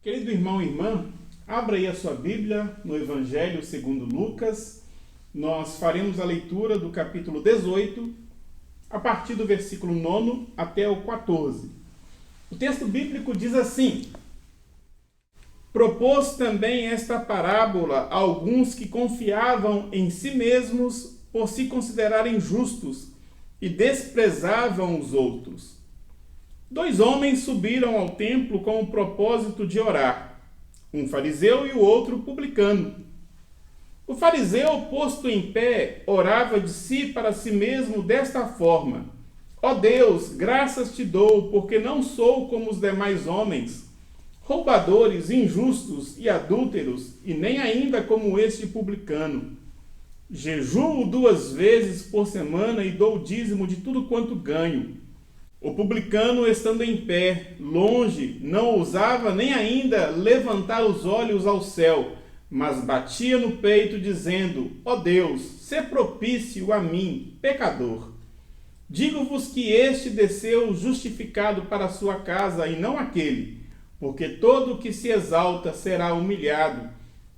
Querido irmão e irmã, abra aí a sua Bíblia no Evangelho segundo Lucas. Nós faremos a leitura do capítulo 18, a partir do versículo 9 até o 14. O texto bíblico diz assim: propôs também esta parábola a alguns que confiavam em si mesmos por se considerarem justos e desprezavam os outros. 2 homens subiram ao templo com o propósito de orar, um fariseu e o outro publicano. O fariseu, posto em pé, orava de si para si mesmo desta forma: ó Deus, graças te dou, porque não sou como os demais homens, roubadores, injustos e adúlteros, e nem ainda como este publicano. Jejuo 2 vezes por semana e dou o dízimo de tudo quanto ganho. O publicano, estando em pé, longe, não ousava nem ainda levantar os olhos ao céu, mas batia no peito, dizendo: ó Deus, sê propício a mim, pecador. Digo-vos que este desceu justificado para a sua casa, e não aquele, porque todo o que se exalta será humilhado,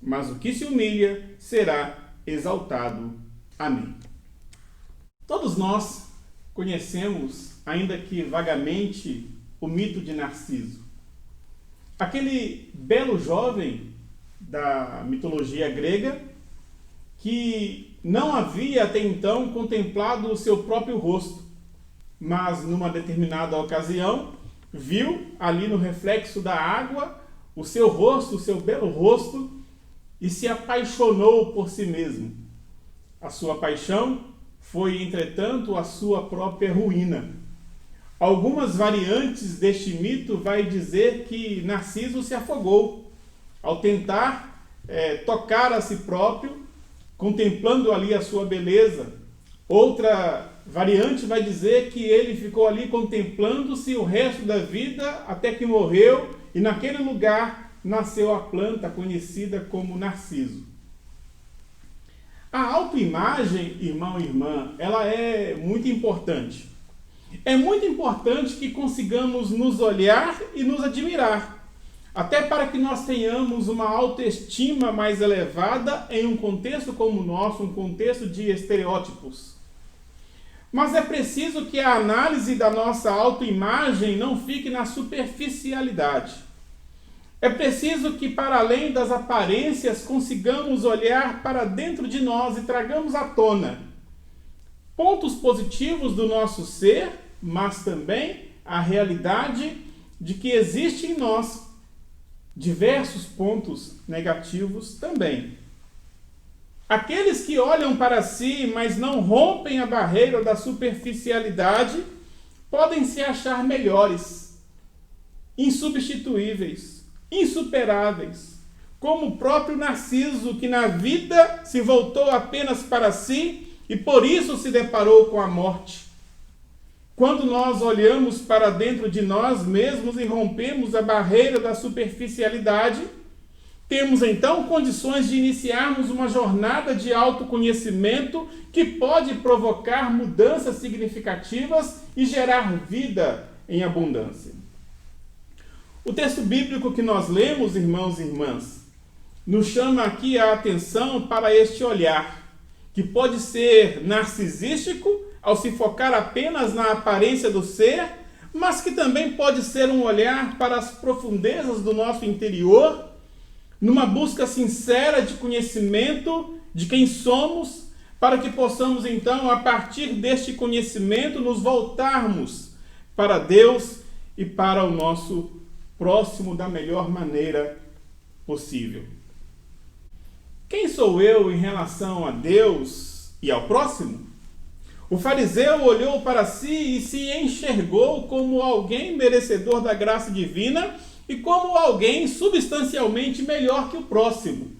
mas o que se humilha será exaltado. Amém. Todos nós conhecemos, ainda que vagamente, o mito de Narciso. Aquele belo jovem da mitologia grega que não havia até então contemplado o seu próprio rosto, mas numa determinada ocasião viu ali no reflexo da água o seu rosto, o seu belo rosto, e se apaixonou por si mesmo. A sua paixão foi, entretanto, a sua própria ruína. Algumas variantes deste mito vai dizer que Narciso se afogou ao tentar tocar a si próprio, contemplando ali a sua beleza. Outra variante vai dizer que ele ficou ali contemplando-se o resto da vida até que morreu, e naquele lugar nasceu a planta conhecida como Narciso. A autoimagem, irmão e irmã, ela é muito importante. É muito importante que consigamos nos olhar e nos admirar, até para que nós tenhamos uma autoestima mais elevada em um contexto como o nosso, um contexto de estereótipos. Mas é preciso que a análise da nossa autoimagem não fique na superficialidade. É preciso que, para além das aparências, consigamos olhar para dentro de nós e tragamos à tona pontos positivos do nosso ser, mas também a realidade de que existe em nós diversos pontos negativos também. Aqueles que olham para si, mas não rompem a barreira da superficialidade, podem se achar melhores, insubstituíveis, insuperáveis, como o próprio Narciso, que na vida se voltou apenas para si e por isso se deparou com a morte. Quando nós olhamos para dentro de nós mesmos e rompemos a barreira da superficialidade, temos então condições de iniciarmos uma jornada de autoconhecimento que pode provocar mudanças significativas e gerar vida em abundância. O texto bíblico que nós lemos, irmãos e irmãs, nos chama aqui a atenção para este olhar, que pode ser narcisístico, ao se focar apenas na aparência do ser, mas que também pode ser um olhar para as profundezas do nosso interior, numa busca sincera de conhecimento de quem somos, para que possamos então, a partir deste conhecimento, nos voltarmos para Deus e para o nosso próximo da melhor maneira possível. Quem sou eu em relação a Deus e ao próximo? O fariseu olhou para si e se enxergou como alguém merecedor da graça divina e como alguém substancialmente melhor que o próximo.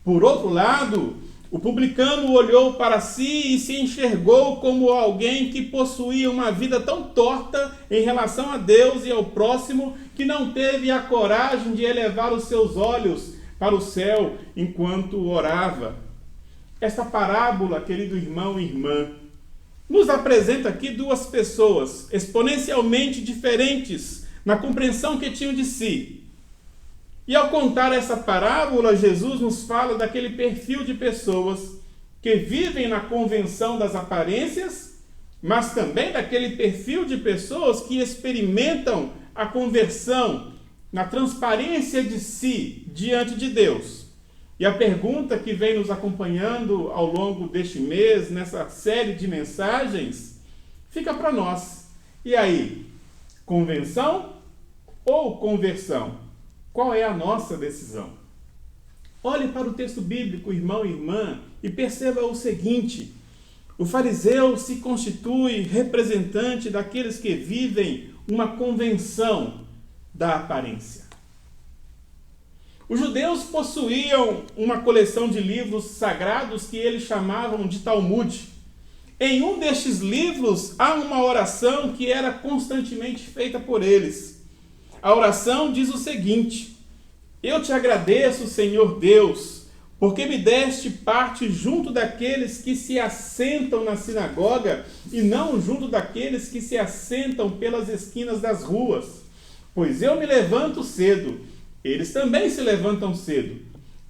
Por outro lado, o publicano olhou para si e se enxergou como alguém que possuía uma vida tão torta em relação a Deus e ao próximo que não teve a coragem de elevar os seus olhos para o céu enquanto orava. Esta parábola, querido irmão e irmã, nos apresenta aqui 2 pessoas exponencialmente diferentes na compreensão que tinham de si. E ao contar essa parábola, Jesus nos fala daquele perfil de pessoas que vivem na convenção das aparências, mas também daquele perfil de pessoas que experimentam a conversão na transparência de si diante de Deus. E a pergunta que vem nos acompanhando ao longo deste mês, nessa série de mensagens, fica para nós. E aí, convenção ou conversão? Qual é a nossa decisão? Olhe para o texto bíblico, irmão e irmã, e perceba o seguinte: o fariseu se constitui representante daqueles que vivem uma convenção da aparência. Os judeus possuíam uma coleção de livros sagrados que eles chamavam de Talmud. Em um destes livros há uma oração que era constantemente feita por eles. A oração diz o seguinte: eu te agradeço, Senhor Deus, porque me deste parte junto daqueles que se assentam na sinagoga e não junto daqueles que se assentam pelas esquinas das ruas. Pois eu me levanto cedo, eles também se levantam cedo.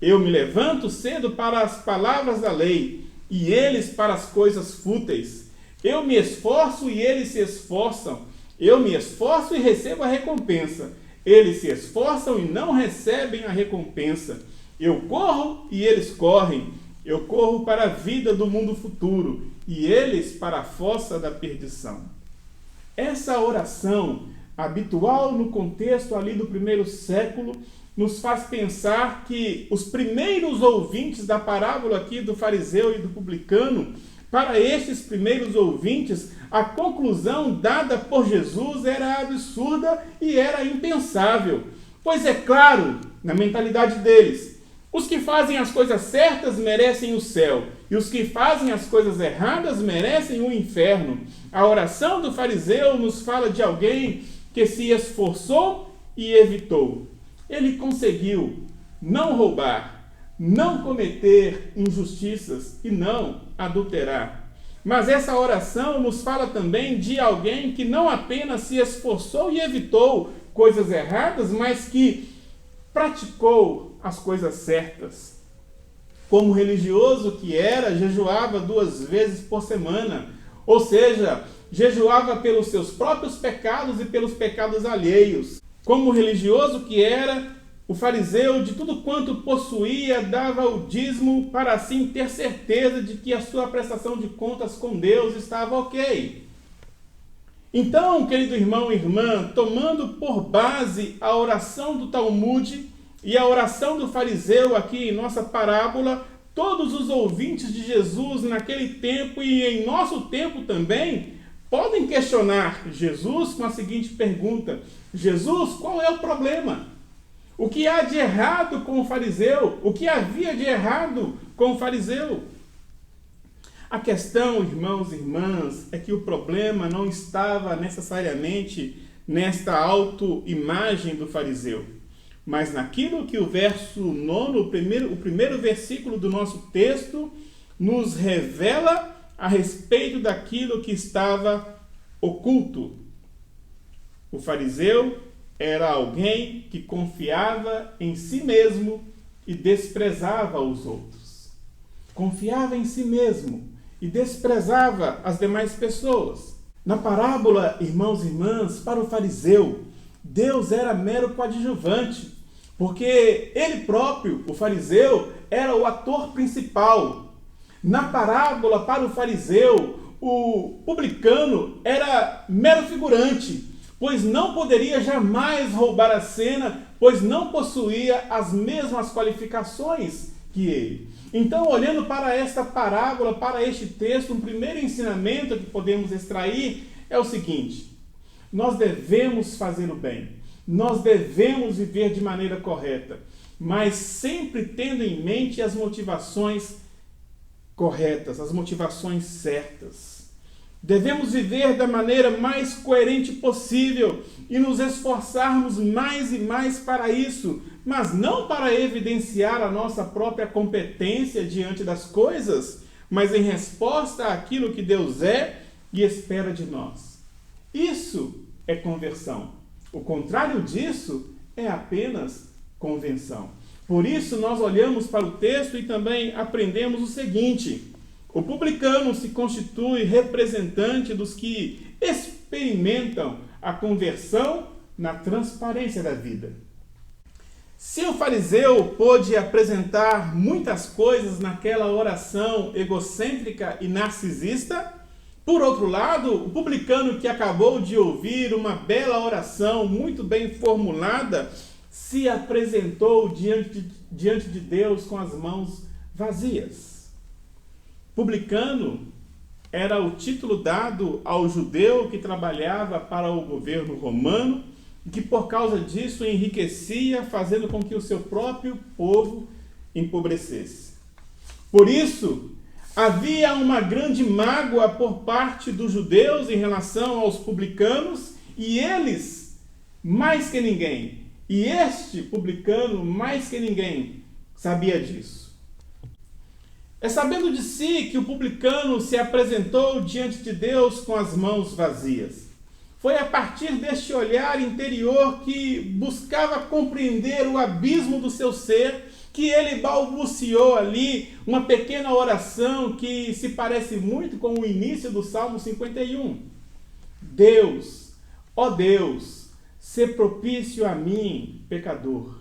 Eu me levanto cedo para as palavras da lei, e eles para as coisas fúteis. Eu me esforço e eles se esforçam. Eu me esforço e recebo a recompensa. Eles se esforçam e não recebem a recompensa. Eu corro e eles correm. Eu corro para a vida do mundo futuro, e eles para a fossa da perdição. Essa oração, habitual no contexto ali do primeiro século, nos faz pensar que os primeiros ouvintes da parábola aqui do fariseu e do publicano, para estes primeiros ouvintes, a conclusão dada por Jesus era absurda e era impensável. Pois é claro, na mentalidade deles, os que fazem as coisas certas merecem o céu, e os que fazem as coisas erradas merecem o inferno. A oração do fariseu nos fala de alguém que se esforçou e evitou. Ele conseguiu não roubar, não cometer injustiças e não adulterar. Mas essa oração nos fala também de alguém que não apenas se esforçou e evitou coisas erradas, mas que praticou as coisas certas. Como religioso que era, jejuava 2 vezes por semana, ou seja, jejuava pelos seus próprios pecados e pelos pecados alheios. Como religioso que era, o fariseu, de tudo quanto possuía, dava o dízimo para assim ter certeza de que a sua prestação de contas com Deus estava ok. Então, querido irmão e irmã, tomando por base a oração do Talmud e a oração do fariseu aqui em nossa parábola, todos os ouvintes de Jesus naquele tempo e em nosso tempo também podem questionar Jesus com a seguinte pergunta: Jesus, qual é o problema? O que há de errado com o fariseu? O que havia de errado com o fariseu? A questão, irmãos e irmãs, é que o problema não estava necessariamente nesta autoimagem do fariseu, mas naquilo que o verso 9, o primeiro versículo do nosso texto, nos revela a respeito daquilo que estava oculto. O fariseu era alguém que confiava em si mesmo e desprezava os outros. Confiava em si mesmo e desprezava as demais pessoas. Na parábola, irmãos e irmãs, para o fariseu, Deus era mero coadjuvante, porque ele próprio, o fariseu, era o ator principal. Na parábola, para o fariseu, o publicano era mero figurante, pois não poderia jamais roubar a cena, pois não possuía as mesmas qualificações que ele. Então, olhando para esta parábola, para este texto, um primeiro ensinamento que podemos extrair é o seguinte: nós devemos fazer o bem, nós devemos viver de maneira correta, mas sempre tendo em mente as motivações corretas, as motivações certas. Devemos viver da maneira mais coerente possível e nos esforçarmos mais e mais para isso, mas não para evidenciar a nossa própria competência diante das coisas, mas em resposta àquilo que Deus é e espera de nós. Isso é conversão. O contrário disso é apenas convenção. Por isso, nós olhamos para o texto e também aprendemos o seguinte: o publicano se constitui representante dos que experimentam a conversão na transparência da vida. Se o fariseu pôde apresentar muitas coisas naquela oração egocêntrica e narcisista, por outro lado, o publicano que acabou de ouvir uma bela oração muito bem formulada, se apresentou diante de Deus com as mãos vazias. Publicano era o título dado ao judeu que trabalhava para o governo romano e que por causa disso enriquecia, fazendo com que o seu próprio povo empobrecesse. Por isso, havia uma grande mágoa por parte dos judeus em relação aos publicanos, e eles, mais que ninguém, e este publicano, mais que ninguém, sabia disso. É sabendo de si que o publicano se apresentou diante de Deus com as mãos vazias. Foi a partir deste olhar interior que buscava compreender o abismo do seu ser, que ele balbuciou ali uma pequena oração que se parece muito com o início do Salmo 51. Deus, ó Deus, sê propício a mim, pecador.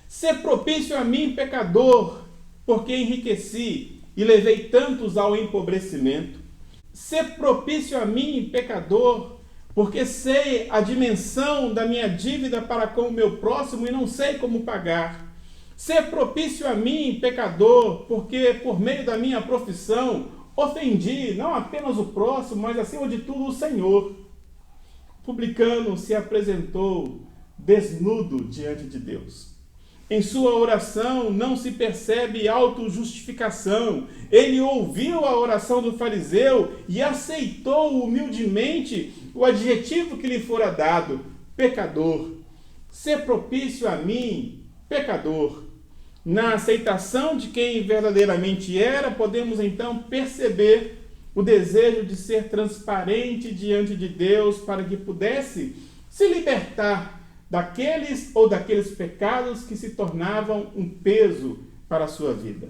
Sê propício a mim, pecador, porque enriqueci e levei tantos ao empobrecimento. Sê propício a mim, pecador, porque sei a dimensão da minha dívida para com o meu próximo e não sei como pagar. Sê propício a mim, pecador, porque por meio da minha profissão ofendi não apenas o próximo, mas acima de tudo o Senhor. O publicano se apresentou desnudo diante de Deus. Em sua oração não se percebe autojustificação. Ele ouviu a oração do fariseu e aceitou humildemente o adjetivo que lhe fora dado, pecador. Sê propício a mim, pecador. Na aceitação de quem verdadeiramente era, podemos então perceber o desejo de ser transparente diante de Deus para que pudesse se libertar daqueles pecados que se tornavam um peso para a sua vida.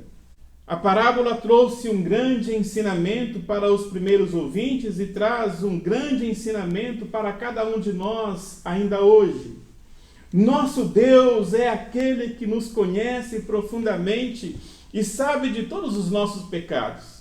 A parábola trouxe um grande ensinamento para os primeiros ouvintes e traz um grande ensinamento para cada um de nós ainda hoje. Nosso Deus é aquele que nos conhece profundamente e sabe de todos os nossos pecados.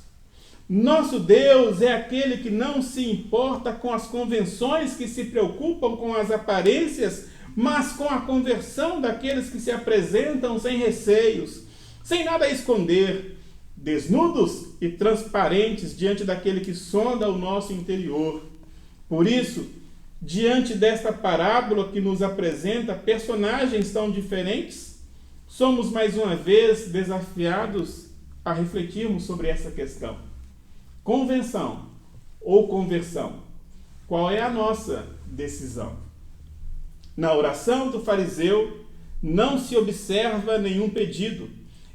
Nosso Deus é aquele que não se importa com as convenções, que se preocupam com as aparências, mas com a conversão daqueles que se apresentam sem receios, sem nada a esconder, desnudos e transparentes diante daquele que sonda o nosso interior. Por isso, diante desta parábola que nos apresenta personagens tão diferentes, somos mais uma vez desafiados a refletirmos sobre essa questão. Convenção ou conversão? Qual é a nossa decisão? Na oração do fariseu, não se observa nenhum pedido.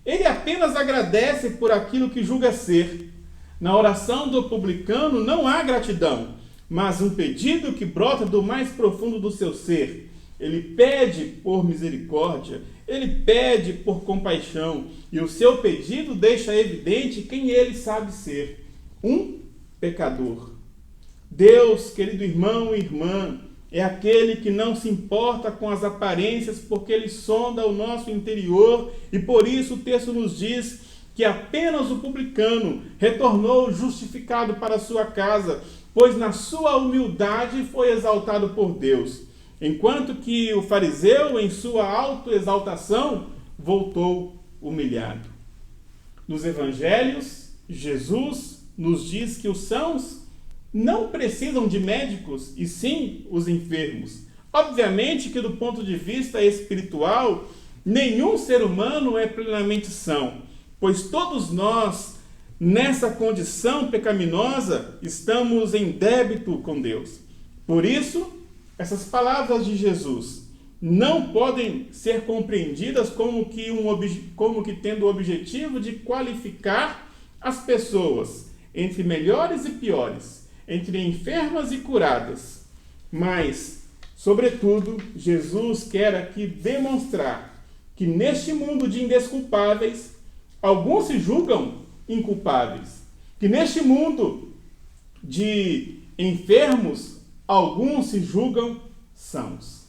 Ele apenas agradece por aquilo que julga ser. Na oração do publicano, não há gratidão, mas um pedido que brota do mais profundo do seu ser. Ele pede por misericórdia, ele pede por compaixão, e o seu pedido deixa evidente quem ele sabe ser: um pecador. Deus, querido irmão e irmã, é aquele que não se importa com as aparências, porque ele sonda o nosso interior, e por isso o texto nos diz que apenas o publicano retornou justificado para sua casa, pois na sua humildade foi exaltado por Deus, enquanto que o fariseu, em sua autoexaltação, voltou humilhado. Nos evangelhos, Jesus nos diz que os sãos não precisam de médicos, e sim os enfermos. Obviamente que do ponto de vista espiritual, nenhum ser humano é plenamente são, pois todos nós, nessa condição pecaminosa, estamos em débito com Deus. Por isso, essas palavras de Jesus não podem ser compreendidas como que tendo o objetivo de qualificar as pessoas entre melhores e piores, entre enfermas e curadas. Mas, sobretudo, Jesus quer aqui demonstrar que neste mundo de indesculpáveis, alguns se julgam inculpáveis. Que neste mundo de enfermos, alguns se julgam sãos.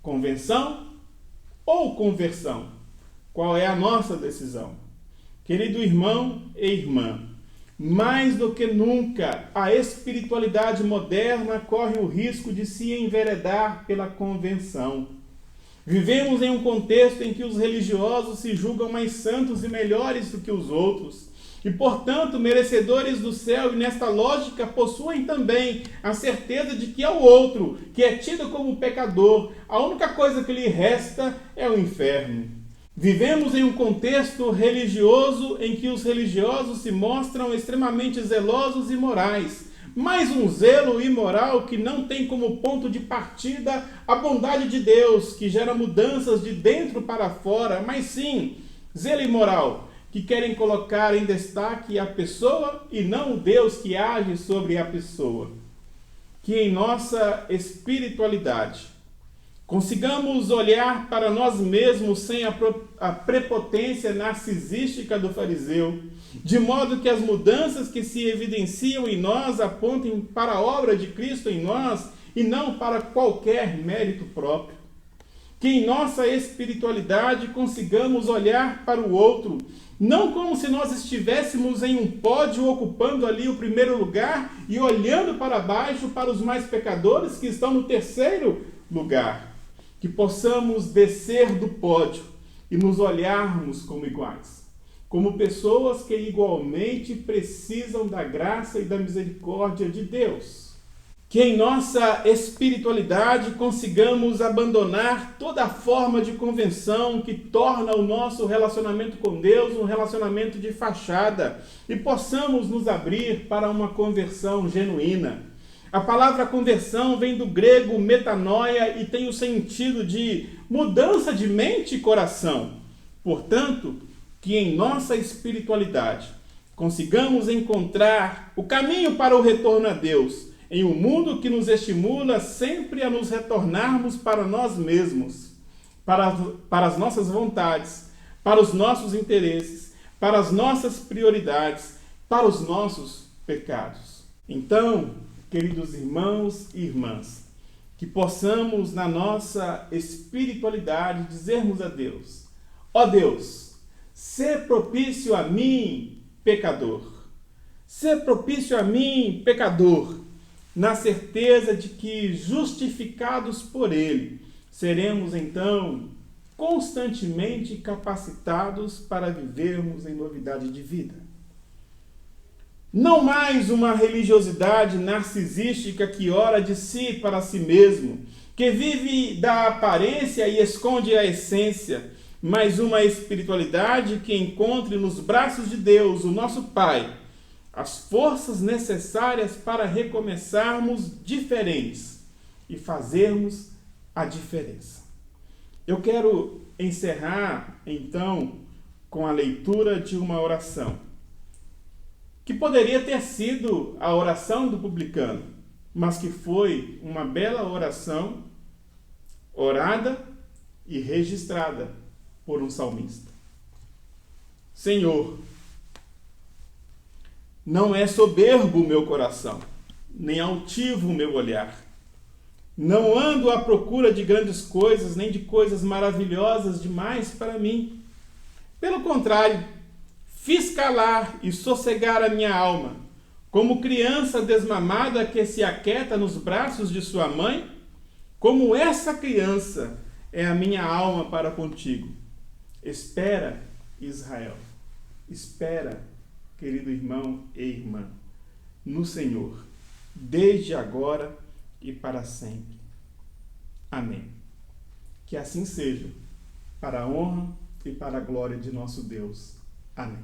Convenção ou conversão? Qual é a nossa decisão? Querido irmão e irmã, mais do que nunca, a espiritualidade moderna corre o risco de se enveredar pela convenção. Vivemos em um contexto em que os religiosos se julgam mais santos e melhores do que os outros, e, portanto, merecedores do céu, e nesta lógica possuem também a certeza de que ao outro, que é tido como pecador, a única coisa que lhe resta é o inferno. Vivemos em um contexto religioso em que os religiosos se mostram extremamente zelosos e morais, mas um zelo imoral que não tem como ponto de partida a bondade de Deus, que gera mudanças de dentro para fora, mas sim zelo imoral, que querem colocar em destaque a pessoa e não o Deus que age sobre a pessoa. Que em nossa espiritualidade consigamos olhar para nós mesmos sem a prepotência narcisística do fariseu, de modo que as mudanças que se evidenciam em nós apontem para a obra de Cristo em nós e não para qualquer mérito próprio. Que em nossa espiritualidade consigamos olhar para o outro, não como se nós estivéssemos em um pódio ocupando ali o primeiro lugar e olhando para baixo para os mais pecadores que estão no terceiro lugar. Que possamos descer do pódio e nos olharmos como iguais, como pessoas que igualmente precisam da graça e da misericórdia de Deus. Que em nossa espiritualidade consigamos abandonar toda forma de convenção que torna o nosso relacionamento com Deus um relacionamento de fachada e possamos nos abrir para uma conversão genuína. A palavra conversão vem do grego metanoia e tem o sentido de mudança de mente e coração. Portanto, que em nossa espiritualidade consigamos encontrar o caminho para o retorno a Deus, em um mundo que nos estimula sempre a nos retornarmos para nós mesmos, para as nossas vontades, para os nossos interesses, para as nossas prioridades, para os nossos pecados. Então, queridos irmãos e irmãs, que possamos na nossa espiritualidade dizermos a Deus: ó Deus, sê propício a mim, pecador. Sê propício a mim, pecador, na certeza de que, justificados por Ele, seremos então constantemente capacitados para vivermos em novidade de vida. Não mais uma religiosidade narcisística que ora de si para si mesmo, que vive da aparência e esconde a essência, mas uma espiritualidade que encontre nos braços de Deus, o nosso Pai, as forças necessárias para recomeçarmos diferentes e fazermos a diferença. Eu quero encerrar, então, com a leitura de uma oração, que poderia ter sido a oração do publicano, mas que foi uma bela oração, orada e registrada por um salmista. Senhor, não é soberbo o meu coração, nem altivo o meu olhar. Não ando à procura de grandes coisas, nem de coisas maravilhosas demais para mim. Pelo contrário, fiz calar e sossegar a minha alma, como criança desmamada que se aquieta nos braços de sua mãe, como essa criança é a minha alma para contigo. Espera, Israel, espera, querido irmão e irmã, no Senhor, desde agora e para sempre. Amém. Que assim seja, para a honra e para a glória de nosso Deus. Amém.